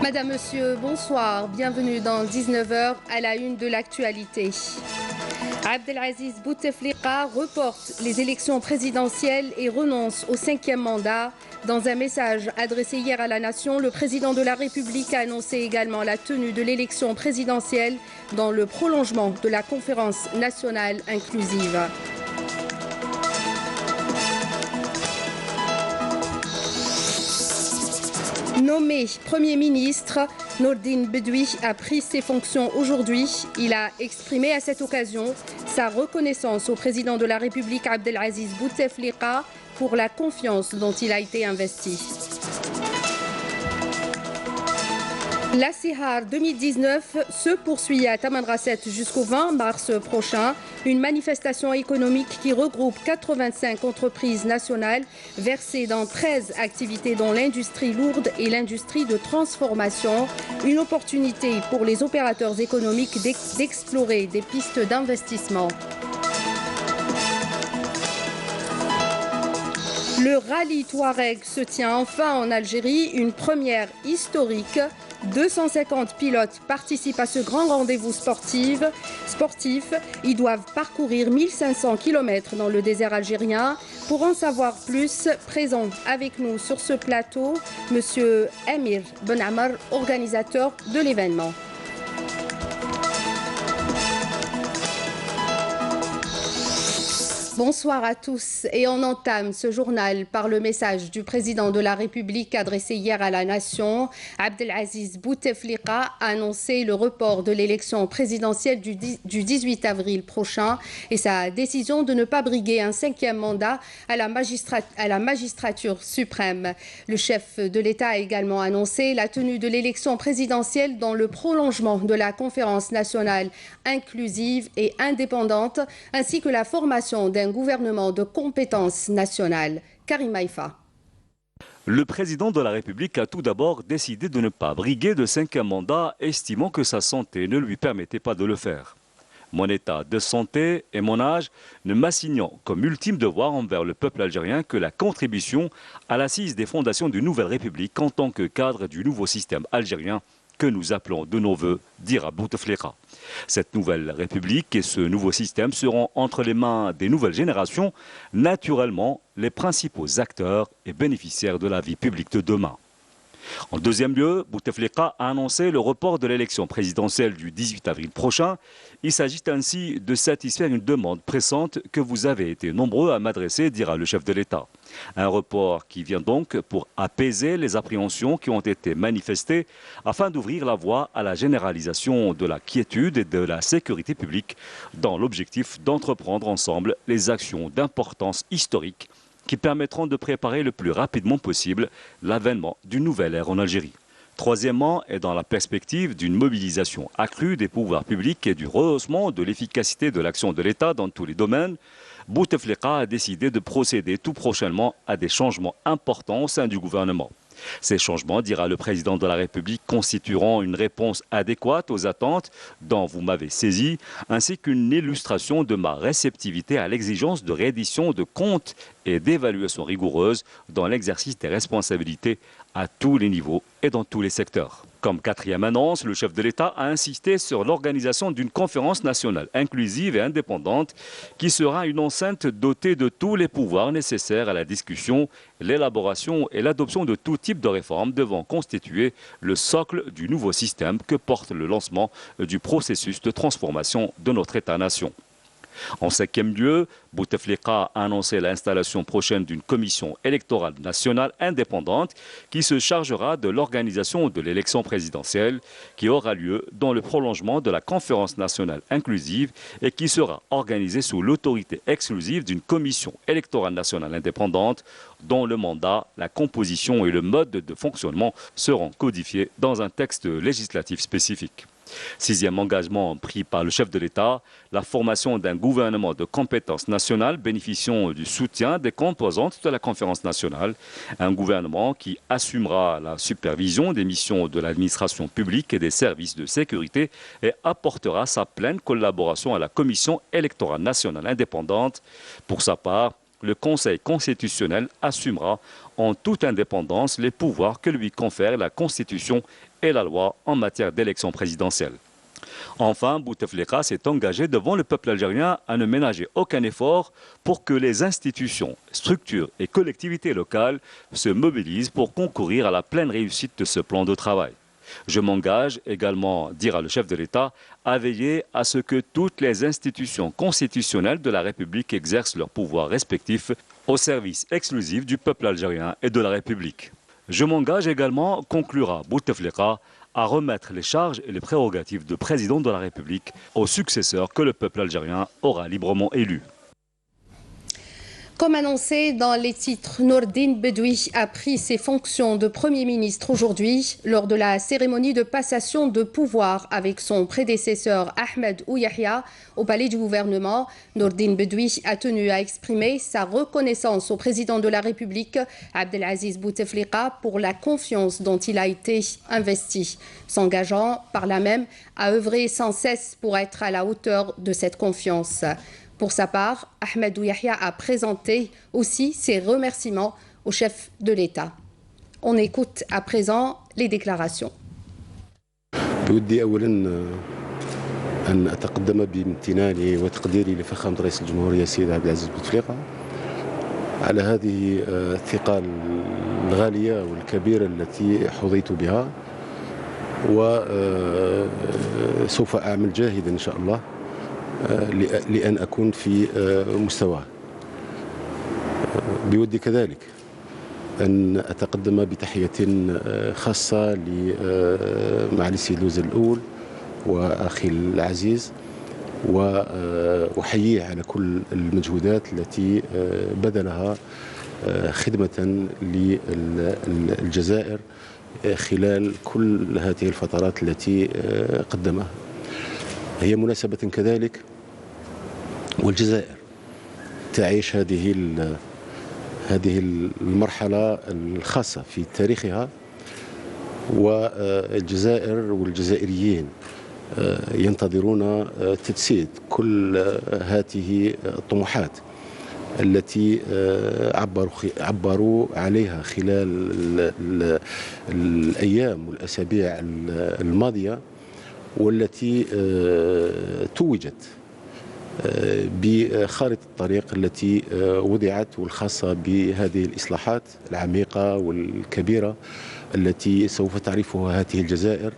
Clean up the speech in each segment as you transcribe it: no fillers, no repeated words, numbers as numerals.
Madame, Monsieur, bonsoir. Bienvenue dans 19h à la une de l'actualité. Abdelaziz Bouteflika reporte les élections présidentielles et renonce au 5e mandat. Dans un message adressé hier à la nation, le président de la République a annoncé également la tenue de l'élection présidentielle dans le prolongement de la conférence nationale inclusive. Nommé Premier ministre, Nourdine Bedoui a pris ses fonctions aujourd'hui. Il a exprimé à cette occasion sa reconnaissance au président de la République Abdelaziz Bouteflika pour la confiance dont il a été investi. La Sihar 2019 se poursuit à Tamanrasset jusqu'au 20 mars prochain. Une manifestation économique qui regroupe 85 entreprises nationales versées dans 13 activités dont l'industrie lourde et l'industrie de transformation. Une opportunité pour les opérateurs économiques d'explorer des pistes d'investissement. Le rallye Touareg se tient enfin en Algérie, une première historique. 250 pilotes participent à ce grand rendez-vous sportif. Ils doivent parcourir 1500 km dans le désert algérien. Pour en savoir plus, présent avec nous sur ce plateau, Monsieur Amir Ben Amar, organisateur de l'événement. Bonsoir à tous et on entame ce journal par le message du président de la République adressé hier à la nation. Abdelaziz Bouteflika a annoncé le report de l'élection présidentielle du 18 avril prochain et sa décision de ne pas briguer un 5e mandat à la magistrature suprême. Le chef de l'État a également annoncé la tenue de l'élection présidentielle dans le prolongement de la conférence nationale inclusive et indépendante ainsi que la formation d'un gouvernement de compétences nationales. Karim Haïfa. Le président de la République a tout d'abord décidé de ne pas briguer de 5e mandat, estimant que sa santé ne lui permettait pas de le faire. Mon état de santé et mon âge ne m'assignant comme ultime devoir envers le peuple algérien que la contribution à l'assise des fondations d'une nouvelle République en tant que cadre du nouveau système algérien que nous appelons de nos voeux, dira Bouteflika. Cette nouvelle République et ce nouveau système seront entre les mains des nouvelles générations, naturellement les principaux acteurs et bénéficiaires de la vie publique de demain. En deuxième lieu, Bouteflika a annoncé le report de l'élection présidentielle du 18 avril prochain. Il s'agit ainsi de satisfaire une demande pressante que vous avez été nombreux à m'adresser, dira le chef de l'État. Un report qui vient donc pour apaiser les appréhensions qui ont été manifestées afin d'ouvrir la voie à la généralisation de la quiétude et de la sécurité publique dans l'objectif d'entreprendre ensemble les actions d'importance historique qui permettront de préparer le plus rapidement possible l'avènement d'une nouvelle ère en Algérie. Troisièmement, et dans la perspective d'une mobilisation accrue des pouvoirs publics et du rehaussement de l'efficacité de l'action de l'État dans tous les domaines, Bouteflika a décidé de procéder tout prochainement à des changements importants au sein du gouvernement. Ces changements, dira le président de la République, constitueront une réponse adéquate aux attentes dont vous m'avez saisi, ainsi qu'une illustration de ma réceptivité à l'exigence de reddition de comptes et d'évaluation rigoureuse dans l'exercice des responsabilités à tous les niveaux et dans tous les secteurs. Comme quatrième annonce, le chef de l'État a insisté sur l'organisation d'une conférence nationale inclusive et indépendante qui sera une enceinte dotée de tous les pouvoirs nécessaires à la discussion, l'élaboration et l'adoption de tout type de réformes devant constituer le socle du nouveau système que porte le lancement du processus de transformation de notre État-nation. En cinquième lieu, Bouteflika a annoncé l'installation prochaine d'une commission électorale nationale indépendante qui se chargera de l'organisation de l'élection présidentielle qui aura lieu dans le prolongement de la conférence nationale inclusive et qui sera organisée sous l'autorité exclusive d'une commission électorale nationale indépendante dont le mandat, la composition et le mode de fonctionnement seront codifiés dans un texte législatif spécifique. Sixième engagement pris par le chef de l'État, la formation d'un gouvernement de compétences nationales bénéficiant du soutien des composantes de la conférence nationale. Un gouvernement qui assumera la supervision des missions de l'administration publique et des services de sécurité et apportera sa pleine collaboration à la commission électorale nationale indépendante. Pour sa part, le Conseil constitutionnel assumera en toute indépendance les pouvoirs que lui confèrent la Constitution et la loi en matière d'élection présidentielle. Enfin, Bouteflika s'est engagé devant le peuple algérien à ne ménager aucun effort pour que les institutions, structures et collectivités locales se mobilisent pour concourir à la pleine réussite de ce plan de travail. Je m'engage également, dira le chef de l'État, à veiller à ce que toutes les institutions constitutionnelles de la République exercent leurs pouvoirs respectifs au service exclusif du peuple algérien et de la République. Je m'engage également, conclura Bouteflika, à remettre les charges et les prérogatives de président de la République au successeur que le peuple algérien aura librement élu. Comme annoncé dans les titres, Nourdine Bedoui a pris ses fonctions de Premier ministre aujourd'hui lors de la cérémonie de passation de pouvoir avec son prédécesseur Ahmed Ouyahia au palais du gouvernement. Nourdine Bedoui a tenu à exprimer sa reconnaissance au président de la République, Abdelaziz Bouteflika, pour la confiance dont il a été investi, s'engageant par là même à œuvrer sans cesse pour être à la hauteur de cette confiance. Pour sa part, Ahmed Ouyahia a présenté aussi ses remerciements au chef de l'État. On écoute à présent les déclarations. بودي أولا أن أتقدم بامتناني وتقديري لفخامة رئيس الجمهورية السيد عبد العزيز بوتفليقة على هذه الثقة الغالية والكبيرة التي حظيت بها، وسوف أعمل جاهدا إن شاء الله لأن أكون في مستواه. بودي كذلك أن أتقدم بتحية خاصة لمعالي السيد الوزير الأول وأخي العزيز، وأحييه على كل المجهودات التي بذلها خدمة للجزائر خلال كل هذه الفترات التي قدمها. هي مناسبة كذلك والجزائر تعيش هذه المرحلة الخاصة في تاريخها، والجزائر والجزائريين ينتظرون تجسيد كل هذه الطموحات التي عبروا عليها خلال الأيام والأسابيع الماضية، والتي توجت بخارطة الطريق التي وضعت والخاصة بهذه الإصلاحات العميقة والكبيرة التي سوف تعرفها هذه الجزائر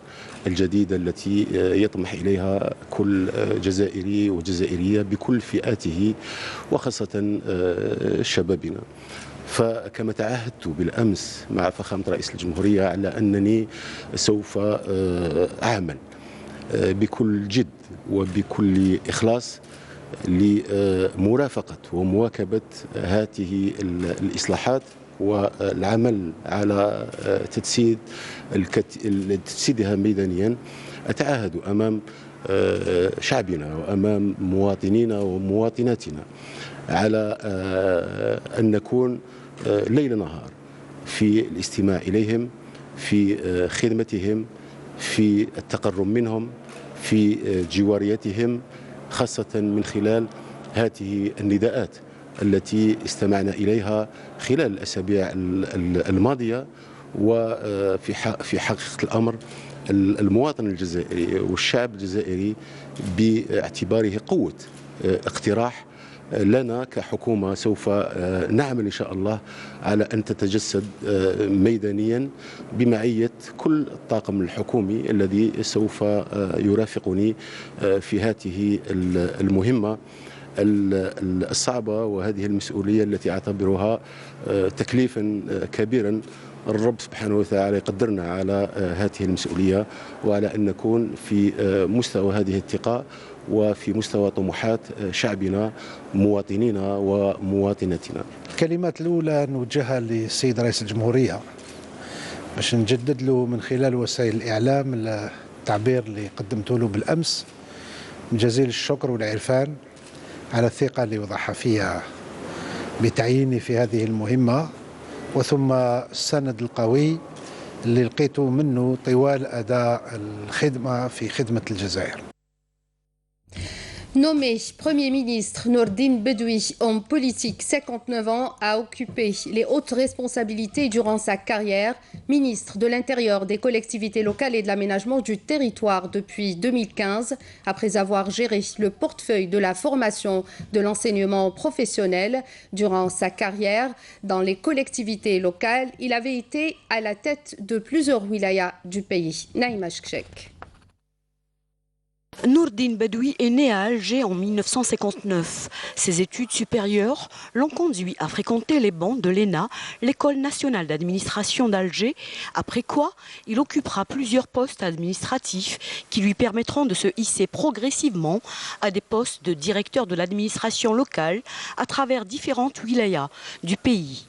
الجديدة التي يطمح إليها كل جزائري وجزائرية بكل فئاته وخاصة شبابنا. فكما تعهدت بالأمس مع فخامة رئيس الجمهورية على أنني سوف أعمل بكل جد وبكل إخلاص لمرافقة ومواكبة هذه الإصلاحات والعمل على تجسيدها ميدانيا. أتعهد أمام شعبنا وأمام مواطنينا ومواطناتنا على أن نكون ليل نهار في الاستماع إليهم، في خدمتهم، في التقرب منهم، في جواريتهم، خاصة من خلال هذه النداءات التي استمعنا إليها خلال الأسابيع الماضية. وفي حقيقة الأمر المواطن الجزائري والشعب الجزائري باعتباره قوة اقتراح لنا كحكومة سوف نعمل إن شاء الله على أن تتجسد ميدانيا بمعية كل الطاقم الحكومي الذي سوف يرافقني في هذه المهمة الصعبة وهذه المسؤولية التي أعتبرها تكليفا كبيرا. الرب سبحانه وتعالى يقدرنا على هذه المسؤولية وعلى أن نكون في مستوى هذه الثقة وفي مستوى طموحات شعبنا مواطنينا ومواطناتنا. الكلمات الأولى نوجهها للسيد رئيس الجمهورية باش نجدد له من خلال وسائل الإعلام التعبير اللي قدمته له بالأمس من جزيل الشكر والعرفان على الثقة اللي وضعها فيها بتعييني في هذه المهمة، وثم السند القوي اللي لقيته منه طوال أداء الخدمة في خدمة الجزائر. Nommé Premier ministre, Nordine Bedoui, homme politique, 59 ans, a occupé les hautes responsabilités durant sa carrière. Ministre de l'Intérieur, des collectivités locales et de l'aménagement du territoire depuis 2015, après avoir géré le portefeuille de la formation de l'enseignement professionnel. Durant sa carrière dans les collectivités locales, il avait été à la tête de plusieurs wilayas du pays. Naïma Chkchek. Nordine Bedoui est né à Alger en 1959. Ses études supérieures l'ont conduit à fréquenter les bancs de l'ENA, l'École nationale d'administration d'Alger, après quoi il occupera plusieurs postes administratifs qui lui permettront de se hisser progressivement à des postes de directeur de l'administration locale à travers différentes wilayas du pays.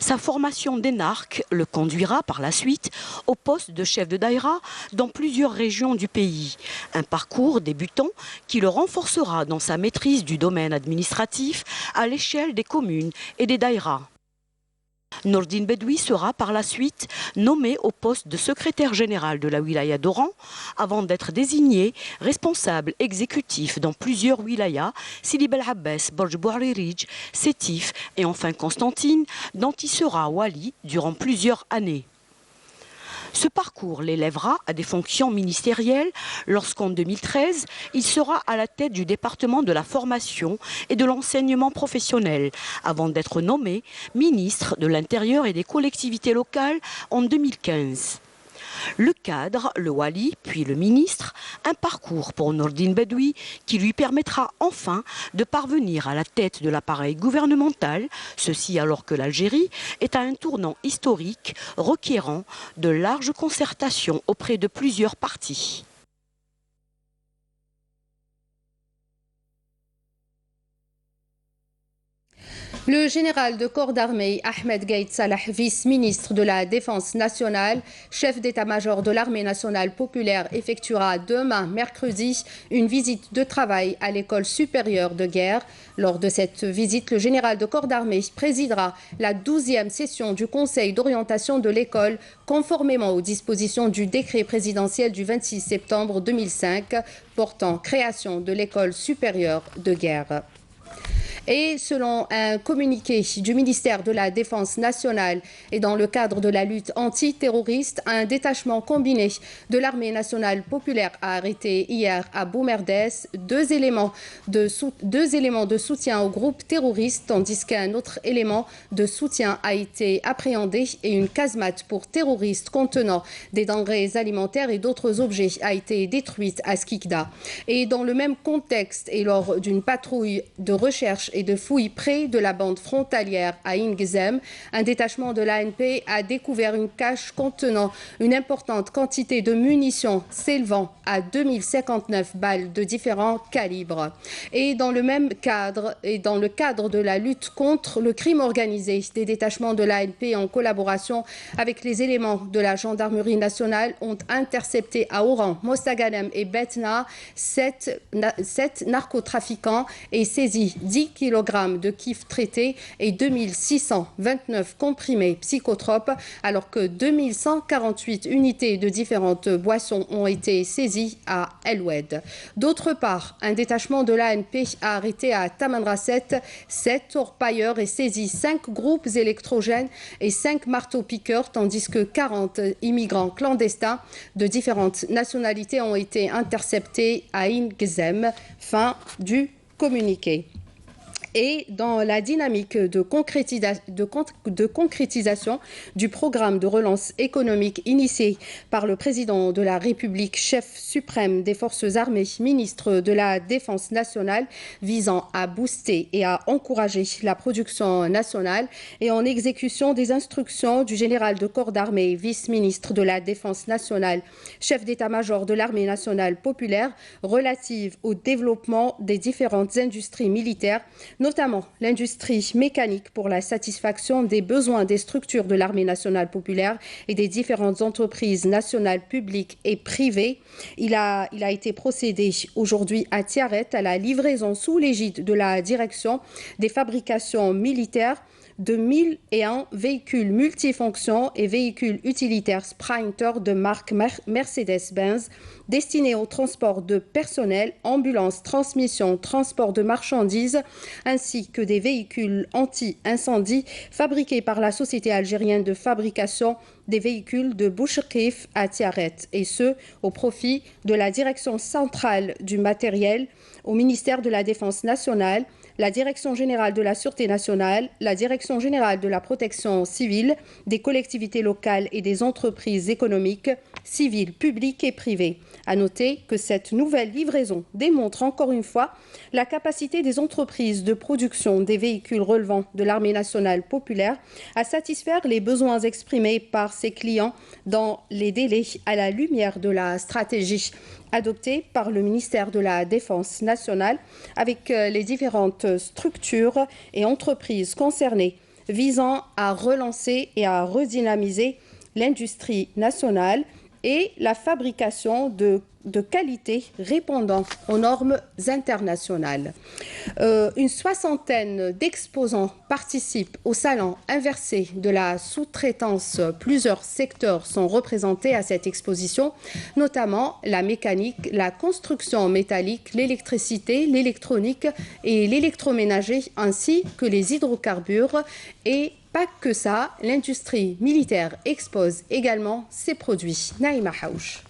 Sa formation d'énarque le conduira par la suite au poste de chef de daïra dans plusieurs régions du pays. Un parcours débutant qui le renforcera dans sa maîtrise du domaine administratif à l'échelle des communes et des daïras. Nordine Bedoui sera par la suite nommé au poste de secrétaire général de la wilaya d'Oran avant d'être désigné responsable exécutif dans plusieurs wilayas, Sidi Bel Abbès, Borj Bouaririj, Sétif et enfin Constantine, dont il sera wali durant plusieurs années. Ce parcours l'élèvera à des fonctions ministérielles lorsqu'en 2013, il sera à la tête du département de la formation et de l'enseignement professionnel, avant d'être nommé ministre de l'Intérieur et des collectivités locales en 2015. Le cadre, le wali, puis le ministre, un parcours pour Nordine Bedoui qui lui permettra enfin de parvenir à la tête de l'appareil gouvernemental, ceci alors que l'Algérie est à un tournant historique requérant de larges concertations auprès de plusieurs partis. Le général de corps d'armée Ahmed Gaïd Salah, vice-ministre de la Défense nationale, chef d'état-major de l'armée nationale populaire, effectuera demain, mercredi, une visite de travail à l'école supérieure de guerre. Lors de cette visite, le général de corps d'armée présidera la 12e session du Conseil d'orientation de l'école, conformément aux dispositions du décret présidentiel du 26 septembre 2005 portant création de l'école supérieure de guerre. Et selon un communiqué du ministère de la Défense nationale et dans le cadre de la lutte antiterroriste, un détachement combiné de l'armée nationale populaire a arrêté hier à Boumerdès deux éléments de soutien au groupe terroriste, tandis qu'un autre élément de soutien a été appréhendé et une casemate pour terroristes contenant des denrées alimentaires et d'autres objets a été détruite à Skikda. Et dans le même contexte et lors d'une patrouille de recherche et de fouilles près de la bande frontalière à Ingzem, un détachement de l'ANP a découvert une cache contenant une importante quantité de munitions s'élevant à 2059 balles de différents calibres. Et dans le même cadre, et dans le cadre de la lutte contre le crime organisé, des détachements de l'ANP en collaboration avec les éléments de la gendarmerie nationale ont intercepté à Oran, Mostaganem et Betna 7 narcotrafiquants et saisi 10 kg de kiff traité et 2629 comprimés psychotropes, alors que 2148 unités de différentes boissons ont été saisies à El Oued. D'autre part, un détachement de l'ANP a arrêté à Tamanrasset 7 orpailleurs et saisi 5 groupes électrogènes et 5 marteaux-piqueurs, tandis que 40 immigrants clandestins de différentes nationalités ont été interceptés à Ingzem. Fin du communiqué. Et dans la dynamique de concrétisation du programme de relance économique initié par le président de la République, chef suprême des forces armées, ministre de la Défense nationale, visant à booster et à encourager la production nationale et en exécution des instructions du général de corps d'armée, vice-ministre de la Défense nationale, chef d'état-major de l'armée nationale populaire, relative au développement des différentes industries militaires, notamment l'industrie mécanique pour la satisfaction des besoins des structures de l'armée nationale populaire et des différentes entreprises nationales publiques et privées. Il a été procédé aujourd'hui à Tiaret à la livraison sous l'égide de la direction des fabrications militaires de 1001 véhicules multifonctions et véhicules utilitaires Sprinter de marque Mercedes-Benz destinés au transport de personnel, ambulances, transmission, transport de marchandises, ainsi que des véhicules anti-incendie fabriqués par la société algérienne de fabrication des véhicules de Boucherkif à Tiaret, et ce, au profit de la Direction centrale du matériel, au ministère de la Défense nationale, la Direction générale de la Sûreté nationale, la Direction générale de la protection civile, des collectivités locales et des entreprises économiques, civiles, publiques et privées. À noter que cette nouvelle livraison démontre encore une fois la capacité des entreprises de production des véhicules relevant de l'armée nationale populaire à satisfaire les besoins exprimés par ses clients dans les délais à la lumière de la stratégie adoptée par le ministère de la Défense nationale avec les différentes structures et entreprises concernées visant à relancer et à redynamiser l'industrie nationale et la fabrication de qualité répondant aux normes internationales. Une soixantaine d'exposants participent au salon inversé de la sous-traitance. Plusieurs secteurs sont représentés à cette exposition, notamment la mécanique, la construction métallique, l'électricité, l'électronique et l'électroménager, ainsi que les hydrocarbures. Et pas que ça, l'industrie militaire expose également ses produits. Naïma Haouch.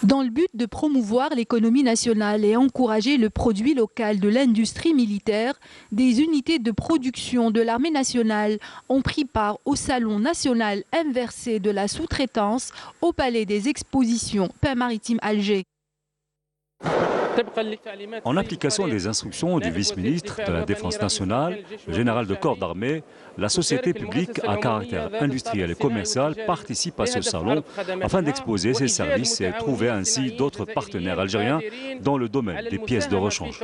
Dans le but de promouvoir l'économie nationale et encourager le produit local de l'industrie militaire, des unités de production de l'armée nationale ont pris part au Salon national inversé de la sous-traitance au Palais des Expositions Pain-Maritime Alger. En application des instructions du vice-ministre de la Défense nationale, le général de corps d'armée, la société publique à caractère industriel et commercial participe à ce salon afin d'exposer ses services et trouver ainsi d'autres partenaires algériens dans le domaine des pièces de rechange.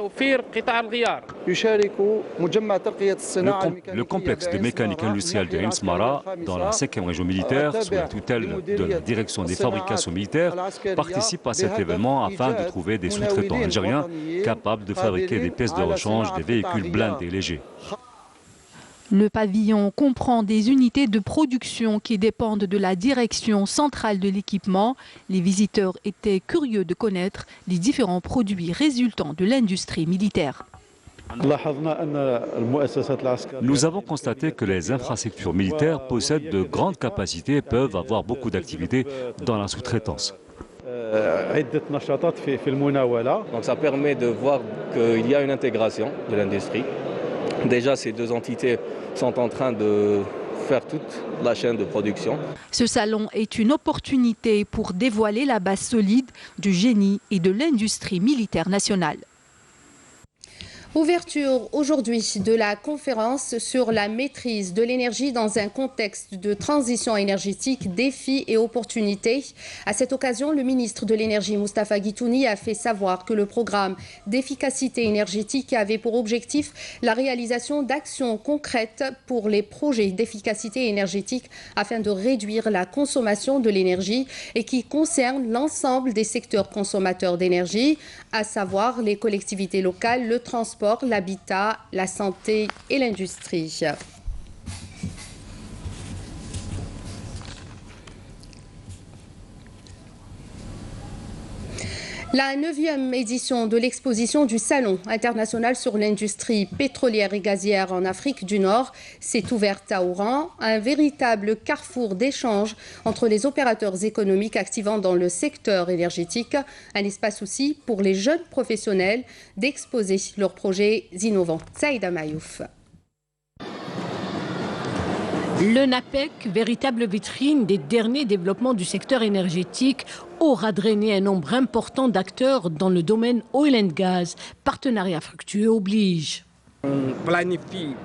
Le complexe de mécanique industrielle de Imsmara, dans la 5e région militaire, sous la tutelle de la direction des fabrications militaires, participe à cet événement afin de trouver des sous-traitants algériens capables de fabriquer des pièces de rechange des véhicules blindés légers. Le pavillon comprend des unités de production qui dépendent de la direction centrale de l'équipement. Les visiteurs étaient curieux de connaître les différents produits résultant de l'industrie militaire. Nous avons constaté que les infrastructures militaires possèdent de grandes capacités et peuvent avoir beaucoup d'activités dans la sous-traitance. Donc ça permet de voir qu'il y a une intégration de l'industrie. Déjà, ces deux entités sont en train de faire toute la chaîne de production. Ce salon est une opportunité pour dévoiler la base solide du génie et de l'industrie militaire nationale. Ouverture aujourd'hui de la conférence sur la maîtrise de l'énergie dans un contexte de transition énergétique, défis et opportunités. À cette occasion, le ministre de l'Énergie, Moustapha Guitouni, a fait savoir que le programme d'efficacité énergétique avait pour objectif la réalisation d'actions concrètes pour les projets d'efficacité énergétique afin de réduire la consommation de l'énergie et qui concerne l'ensemble des secteurs consommateurs d'énergie, à savoir les collectivités locales, le transport, l'habitat, la santé et l'industrie. La 9e édition de l'exposition du Salon international sur l'industrie pétrolière et gazière en Afrique du Nord s'est ouverte à Oran, un véritable carrefour d'échange entre les opérateurs économiques activant dans le secteur énergétique, un espace aussi pour les jeunes professionnels d'exposer leurs projets innovants. Saïda Mayouf. Le NAPEC, véritable vitrine des derniers développements du secteur énergétique, aura drainé un nombre important d'acteurs dans le domaine oil and gas. Partenariat fructueux oblige. On planifie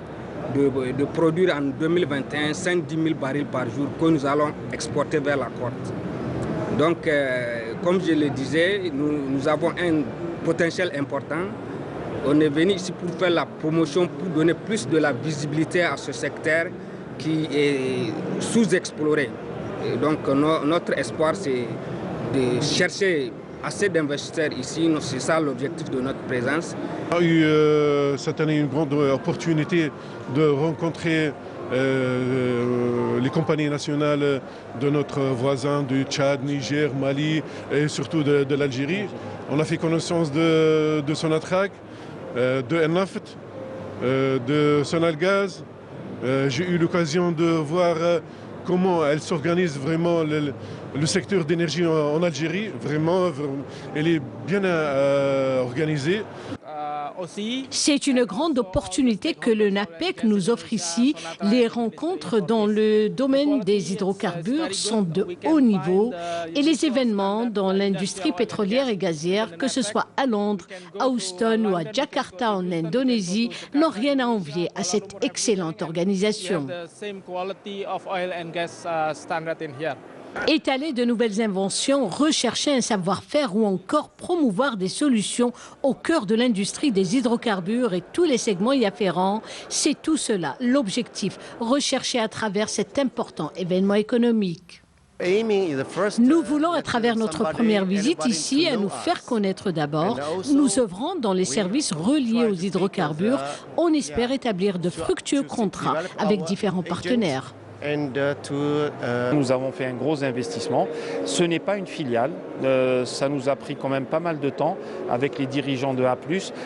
de produire en 2021 110 000 barils par jour que nous allons exporter vers la côte. Donc, comme je le disais, nous avons un potentiel important. On est venu ici pour faire la promotion, pour donner plus de la visibilité à ce secteur qui est sous-exploré. Donc notre espoir, c'est de chercher assez d'investisseurs ici. C'est ça l'objectif de notre présence. On a eu cette année une grande opportunité de rencontrer les compagnies nationales de notre voisin du Tchad, Niger, Mali et surtout de l'Algérie. On a fait connaissance de Sonatrach, de Ennaft, de Sonalgaz. J'ai eu l'occasion de voir comment elle s'organise vraiment le secteur d'énergie en Algérie. Vraiment, elle est bien organisée. C'est une grande opportunité que le NAPEC nous offre ici. Les rencontres dans le domaine des hydrocarbures sont de haut niveau et les événements dans l'industrie pétrolière et gazière, que ce soit à Londres, à Houston ou à Jakarta en Indonésie, n'ont rien à envier à cette excellente organisation. Étaler de nouvelles inventions, rechercher un savoir-faire ou encore promouvoir des solutions au cœur de l'industrie des hydrocarbures et tous les segments y afférents, c'est tout cela l'objectif recherché à travers cet important événement économique. Nous voulons, à travers notre première visite ici, à nous faire connaître d'abord. Nous œuvrons dans les services reliés aux hydrocarbures. On espère établir de fructueux contrats avec différents partenaires. Nous avons fait un gros investissement. Ce n'est pas une filiale. Ça nous a pris quand même pas mal de temps avec les dirigeants de A+.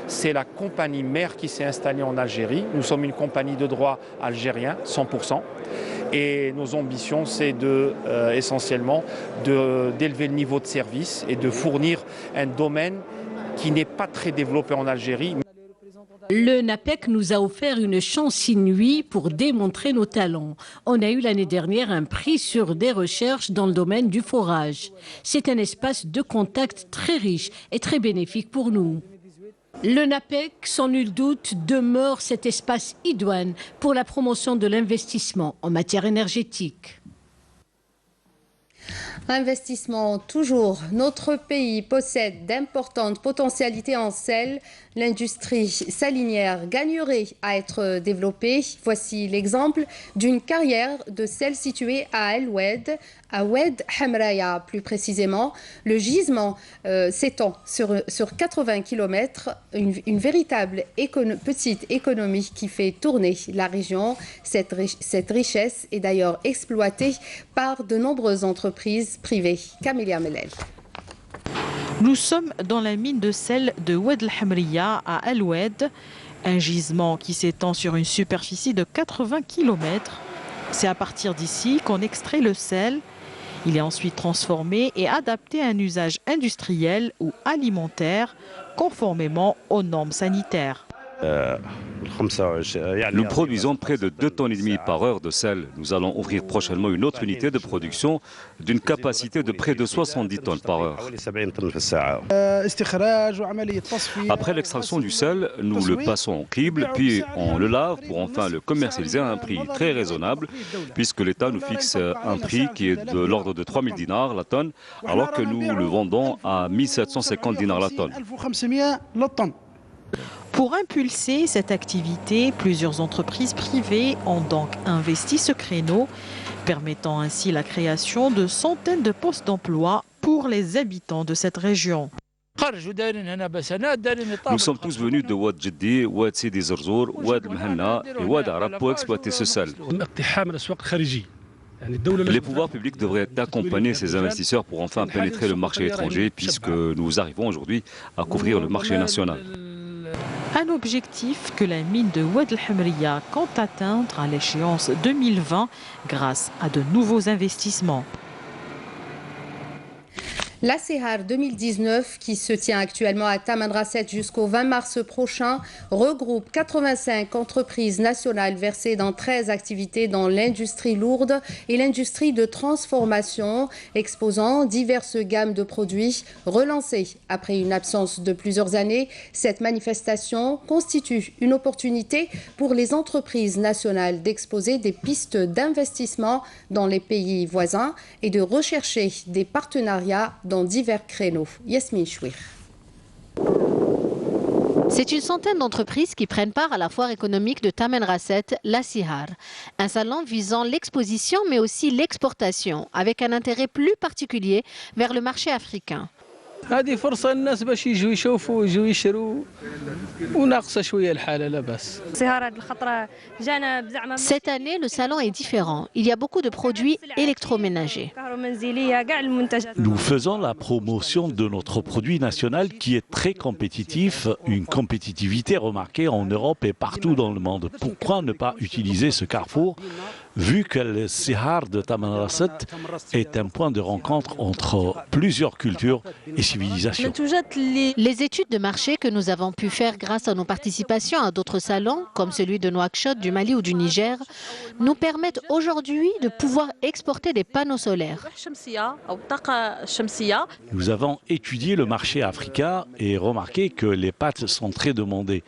C'est la compagnie mère qui s'est installée en Algérie. Nous sommes une compagnie de droit algérien, 100%. Et nos ambitions, c'est essentiellement d'élever le niveau de service et de fournir un domaine qui n'est pas très développé en Algérie. Le NAPEC nous a offert une chance inouïe pour démontrer nos talents. On a eu l'année dernière un prix sur des recherches dans le domaine du forage. C'est un espace de contact très riche et très bénéfique pour nous. Le NAPEC, sans nul doute, demeure cet espace idoine pour la promotion de l'investissement en matière énergétique. Investissement toujours. Notre pays possède d'importantes potentialités en sel. L'industrie salinière gagnerait à être développée. Voici l'exemple d'une carrière de sel située à El Oued, à Oued Hamraya plus précisément. Le gisement s'étend sur 80 km, une véritable petite économie qui fait tourner la région. Cette richesse est d'ailleurs exploitée par de nombreuses entreprises privées. Camélia Melel. Nous sommes dans la mine de sel de Oued El Hamraya à El Oued, un gisement qui s'étend sur une superficie de 80 km. C'est à partir d'ici qu'on extrait le sel. Il est ensuite transformé et adapté à un usage industriel ou alimentaire, conformément aux normes sanitaires. Nous produisons près de 2,5 tonnes par heure de sel. Nous allons ouvrir prochainement une autre unité de production d'une capacité de près de 70 tonnes par heure. Après l'extraction du sel, nous le passons en crible, puis on le lave pour enfin le commercialiser à un prix très raisonnable, puisque l'État nous fixe un prix qui est de l'ordre de 3000 dinars la tonne, alors que nous le vendons à 1750 dinars la tonne. Pour impulser cette activité, plusieurs entreprises privées ont donc investi ce créneau, permettant ainsi la création de centaines de postes d'emploi pour les habitants de cette région. Nous sommes tous venus de Oued Jeddi, Oued Sidi Zerzour, Oued Mhanna et Oued Arab pour exploiter ce sel. Les pouvoirs publics devraient accompagner ces investisseurs pour enfin pénétrer le marché étranger, puisque nous arrivons aujourd'hui à couvrir le marché national. Un objectif que la mine de Oued El Hamraya compte atteindre à l'échéance 2020 grâce à de nouveaux investissements. La Sihar 2019, qui se tient actuellement à Tamanrasset jusqu'au 20 mars prochain, regroupe 85 entreprises nationales versées dans 13 activités dans l'industrie lourde et l'industrie de transformation, exposant diverses gammes de produits. Relancée après une absence de plusieurs années, cette manifestation constitue une opportunité pour les entreprises nationales d'exposer des pistes d'investissement dans les pays voisins et de rechercher des partenariats dans divers créneaux. Yasmine Chouir. C'est une centaine d'entreprises qui prennent part à la foire économique de Tamanrasset, la Sihar. Un salon visant l'exposition mais aussi l'exportation, avec un intérêt plus particulier vers le marché africain. هذه فرصة الناس باش يجوا يشوفوا يجوا يشروا وناقصة شوية الحالة لا بأس. Cette année, le salon est différent. Il y a beaucoup de produits électroménagers. Nous faisons la promotion de notre produit national qui est très compétitif, une compétitivité remarquée en Europe et partout dans le monde. Pourquoi ne pas utiliser ce carrefour vu que le Sihar de Tamanrasset est un point de rencontre entre plusieurs cultures et civilisations. Les études de marché que nous avons pu faire grâce à nos participations à d'autres salons, comme celui de Nouakchott, du Mali ou du Niger, nous permettent aujourd'hui de pouvoir exporter des panneaux solaires. Nous avons étudié le marché africain et remarqué que les pâtes sont très demandées.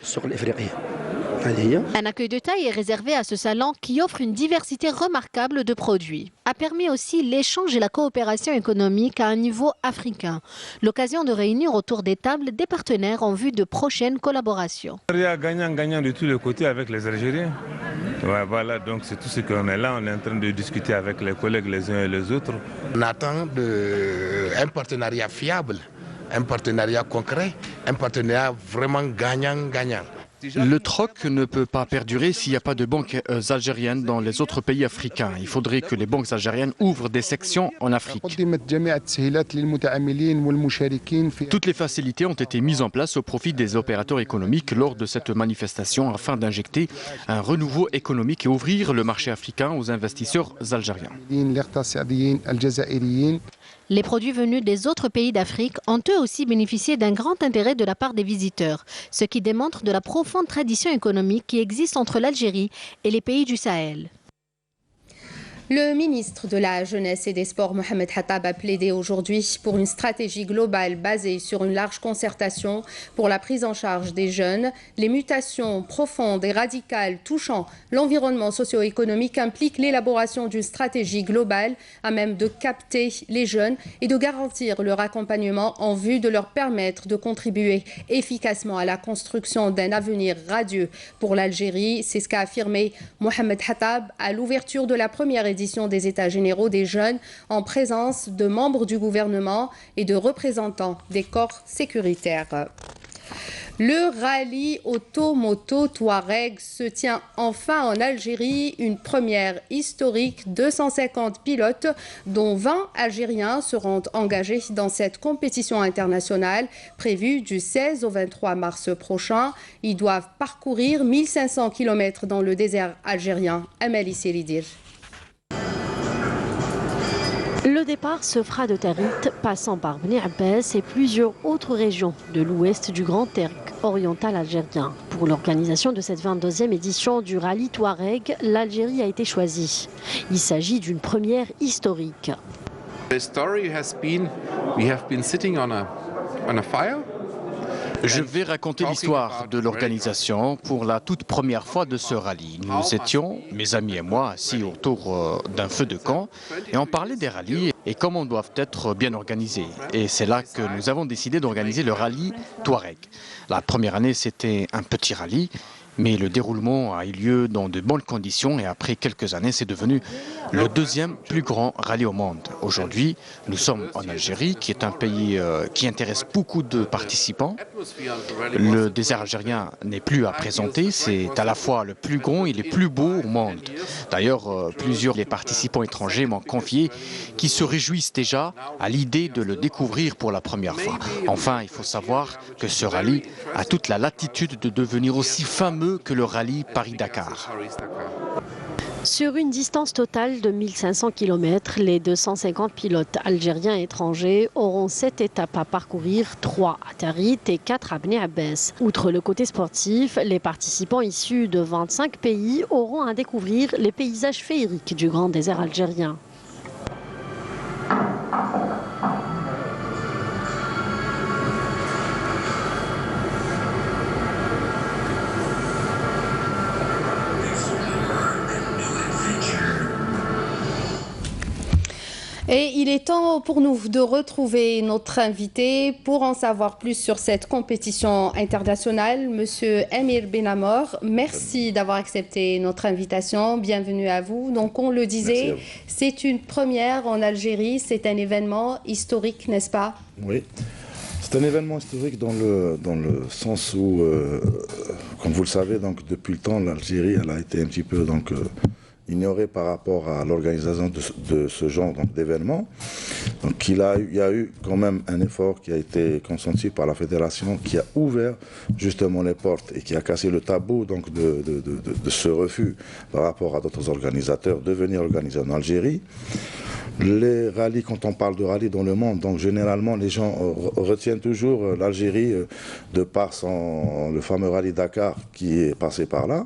Un accueil de taille est réservé à ce salon qui offre une diversité remarquable de produits. A permis aussi l'échange et la coopération économique à un niveau africain. L'occasion de réunir autour des tables des partenaires en vue de prochaines collaborations. Il y a gagnant-gagnant de tous les côtés avec les Algériens. Ouais, voilà, donc c'est tout ce qu'on est là. On est en train de discuter avec les collègues les uns et les autres. On attend un partenariat fiable, un partenariat concret, un partenariat vraiment gagnant-gagnant. Le troc ne peut pas perdurer s'il n'y a pas de banques algériennes dans les autres pays africains. Il faudrait que les banques algériennes ouvrent des sections en Afrique. Toutes les facilités ont été mises en place au profit des opérateurs économiques lors de cette manifestation afin d'injecter un renouveau économique et ouvrir le marché africain aux investisseurs algériens. Les produits venus des autres pays d'Afrique ont eux aussi bénéficié d'un grand intérêt de la part des visiteurs, ce qui démontre de la profonde tradition économique qui existe entre l'Algérie et les pays du Sahel. Le ministre de la Jeunesse et des Sports, Mohamed Hattab, a plaidé aujourd'hui pour une stratégie globale basée sur une large concertation pour la prise en charge des jeunes. Les mutations profondes et radicales touchant l'environnement socio-économique impliquent l'élaboration d'une stratégie globale à même de capter les jeunes et de garantir leur accompagnement en vue de leur permettre de contribuer efficacement à la construction d'un avenir radieux pour l'Algérie. C'est ce qu'a affirmé Mohamed Hattab à l'ouverture de la première édition des États généraux des jeunes en présence de membres du gouvernement et de représentants des corps sécuritaires. Le rallye Auto-Moto Touareg se tient enfin en Algérie, une première historique. 250 pilotes, dont 20 Algériens, seront engagés dans cette compétition internationale prévue du 16 au 23 mars prochain. Ils doivent parcourir 1500 km dans le désert algérien. Amélie Sélidir. Le départ se fera de Tarit, passant par Bni Abbas et plusieurs autres régions de l'ouest du Grand Terk oriental algérien. Pour l'organisation de cette 22e édition du rallye Touareg, l'Algérie a été choisie. Il s'agit d'une première historique. Je vais raconter l'histoire de l'organisation pour la toute première fois de ce rallye. Nous étions, mes amis et moi, assis autour d'un feu de camp et on parlait des rallyes et comment ils doivent être bien organisés. Et c'est là que nous avons décidé d'organiser le rallye Touareg. La première année, c'était un petit rallye, mais le déroulement a eu lieu dans de bonnes conditions et après quelques années, c'est devenu le deuxième plus grand rallye au monde. Aujourd'hui, nous sommes en Algérie, qui est un pays qui intéresse beaucoup de participants. Le désert algérien n'est plus à présenter, c'est à la fois le plus grand et le plus beau au monde. D'ailleurs, plusieurs des participants étrangers m'ont confié qu'ils se réjouissent déjà à l'idée de le découvrir pour la première fois. Enfin, il faut savoir que ce rallye a toute la latitude de devenir aussi fameux que le rallye Paris-Dakar. Sur une distance totale de 1500 km, les 250 pilotes algériens et étrangers auront 7 étapes à parcourir, 3 à Tarit et 4 à Bni Abbas. Outre le côté sportif, les participants issus de 25 pays auront à découvrir les paysages féeriques du grand désert algérien. Et il est temps pour nous de retrouver notre invité pour en savoir plus sur cette compétition internationale. Monsieur Amir Benamor, merci d'avoir accepté notre invitation. Bienvenue à vous. Donc on le disait, c'est une première en Algérie, c'est un événement historique, n'est-ce pas? Oui. C'est un événement historique dans le sens où, comme vous le savez, donc, depuis le temps, l'Algérie elle a été un petit peu ignorée par rapport à l'organisation de ce genre d'événements. Donc il y a eu quand même un effort qui a été consenti par la fédération qui a ouvert justement les portes et qui a cassé le tabou donc, de ce refus par rapport à d'autres organisateurs de venir organiser en Algérie. Les rallyes, quand on parle de rallyes dans le monde, donc généralement les gens retiennent toujours l'Algérie de par le fameux rallye Dakar qui est passé par là.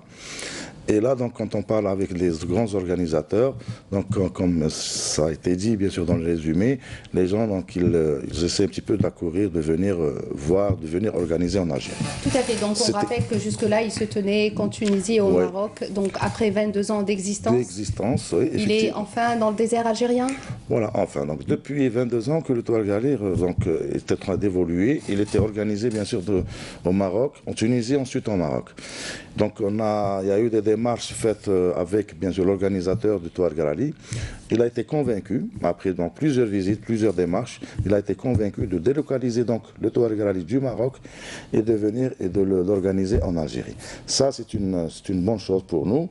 Et là, donc, quand on parle avec les grands organisateurs, donc, comme ça a été dit, bien sûr, dans le résumé, les gens, donc, ils essaient un petit peu d'accourir, de venir voir, de venir organiser en Algérie. Tout à fait. Donc, on rappelle que jusque-là, il se tenait qu'en Tunisie et au Maroc. Donc, après 22 ans d'existence, oui, il est enfin dans le désert algérien. Voilà, enfin. Donc, depuis 22 ans que le Touareg Rally était en train d'évoluer. Il était organisé, bien sûr, au Maroc, en Tunisie, ensuite au Maroc. Donc, il y a eu des démarches faites avec, bien sûr, l'organisateur du Touareg Rally. Il a été convaincu, après donc, plusieurs visites, plusieurs démarches, il a été convaincu de délocaliser donc, le Touareg Rally du Maroc et de venir et de l'organiser en Algérie. Ça, c'est une bonne chose pour nous.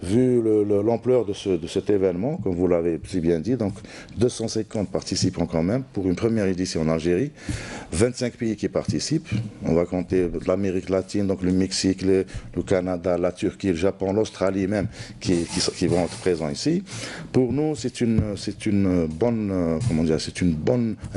Vu l'ampleur de cet événement, comme vous l'avez si bien dit, donc 250 participants quand même pour une première édition en Algérie, 25 pays qui participent, on va compter l'Amérique latine, donc le Mexique, le Canada, la Turquie, le Japon, l'Australie même, qui vont être présents ici. Pour nous, c'est un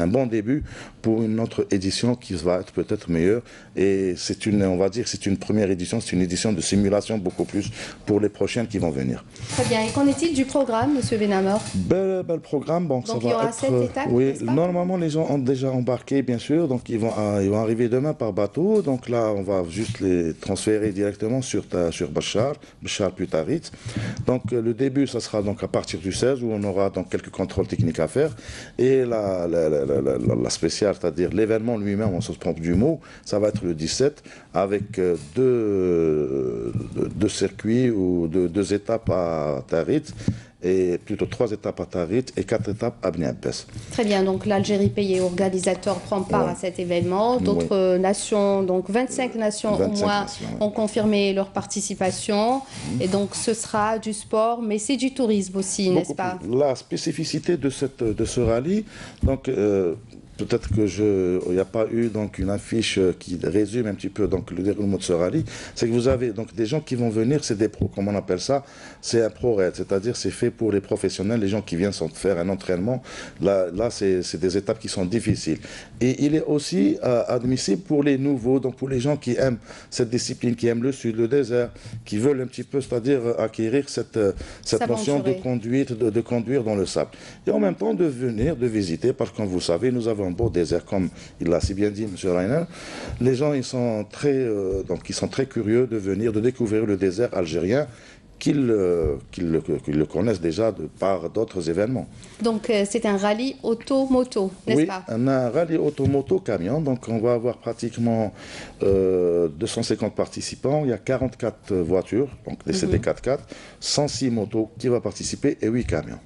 bon début pour une autre édition qui va être peut-être meilleure. Et on va dire, c'est une première édition, c'est une édition de simulation beaucoup plus pour les prochaines qui vont venir. Très bien. Et qu'en est-il du programme, M. Benhamor? Le programme, bon, donc il y aura 7 étapes. Oui, normalement les gens ont déjà embarqué, bien sûr, donc ils vont arriver demain par bateau. Donc là, on va juste les transférer directement sur Bachar puis Tarit. Donc le début, ça sera donc à partir du 16 où on aura donc quelques contrôles techniques à faire. Et la spéciale, c'est-à-dire l'événement lui-même, on se trompe du mot, ça va être le 17 avec deux circuits ou deux étapes à Tarit, et plutôt 3 étapes à Tarit et 4 étapes à Bni Abbas. Très bien, donc l'Algérie, pays organisateur, prend part à cet événement. D'autres nations, donc 25 nations au moins, ont confirmé leur participation. Et donc ce sera du sport, mais c'est du tourisme aussi, n'est-ce pas? La spécificité de ce rallye, donc peut-être qu'il n'y a pas eu donc, une affiche qui résume un petit peu donc, le déroulement de ce rallye. C'est que vous avez donc, des gens qui vont venir, c'est des pros, comme on appelle ça. C'est un pro-raid, c'est-à-dire c'est fait pour les professionnels, les gens qui viennent faire un entraînement. Là c'est des étapes qui sont difficiles. Et il est aussi admissible pour les nouveaux, donc pour les gens qui aiment cette discipline, qui aiment le sud, le désert, qui veulent un petit peu, c'est-à-dire acquérir cette notion de conduite, de conduire dans le sable. Et en même temps de venir, de visiter, parce que comme vous le savez, nous avons un beau désert, comme il l'a si bien dit, M. Rainer. Les gens, ils sont très curieux de venir, de découvrir le désert algérien, qu'ils le connaissent déjà par d'autres événements. Donc c'est un rallye auto-moto, n'est-ce pas? Oui, un rallye auto-moto-camion. Donc on va avoir pratiquement 250 participants. Il y a 44 voitures, donc c'est des 4x4, 106 motos qui vont participer et 8 camions.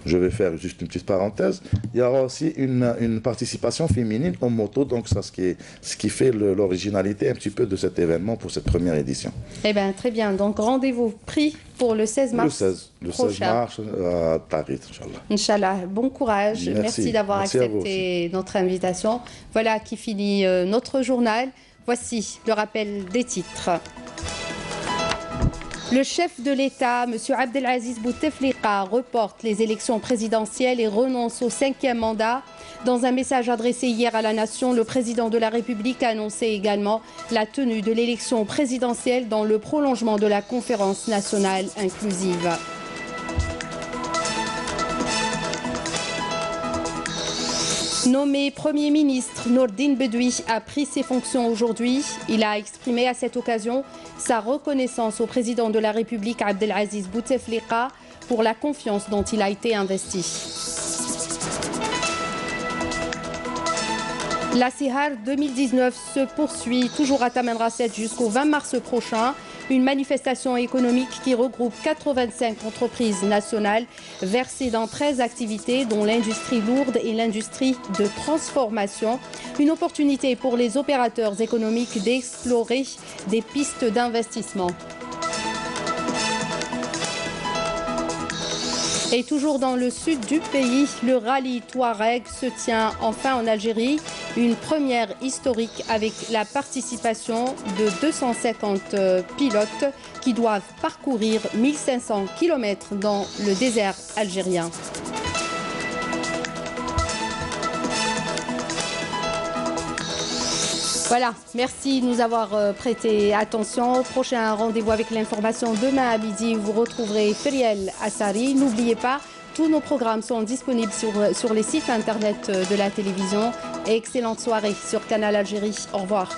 Je vais faire juste une petite parenthèse. Il y aura aussi une participation féminine en moto, donc ça, ce qui fait l'originalité un petit peu de cet événement pour cette première édition. Eh bien, très bien. Donc, rendez-vous pris pour le 16 mars. Le 16 mars à Tarit, Inch'Allah. Inch'Allah. Bon courage. Merci d'avoir accepté notre invitation. Voilà qui finit notre journal. Voici le rappel des titres. Le chef de l'État, M. Abdelaziz Bouteflika, reporte les élections présidentielles et renonce au 5e mandat. Dans un message adressé hier à la nation, le président de la République a annoncé également la tenue de l'élection présidentielle dans le prolongement de la conférence nationale inclusive. Nommé Premier ministre, Nourdine Bedoui a pris ses fonctions aujourd'hui. Il a exprimé à cette occasion sa reconnaissance au président de la République, Abdelaziz Bouteflika, pour la confiance dont il a été investi. La Sihar 2019 se poursuit toujours à Taman Rasset jusqu'au 20 mars prochain. Une manifestation économique qui regroupe 85 entreprises nationales versées dans 13 activités dont l'industrie lourde et l'industrie de transformation. Une opportunité pour les opérateurs économiques d'explorer des pistes d'investissement. Et toujours dans le sud du pays, le rallye Touareg se tient enfin en Algérie. Une première historique avec la participation de 250 pilotes qui doivent parcourir 1500 km dans le désert algérien. Voilà, merci de nous avoir prêté attention. Prochain rendez-vous avec l'information demain à midi. Vous retrouverez Feriel Assari. N'oubliez pas, tous nos programmes sont disponibles sur les sites internet de la télévision. Et excellente soirée sur Canal Algérie. Au revoir.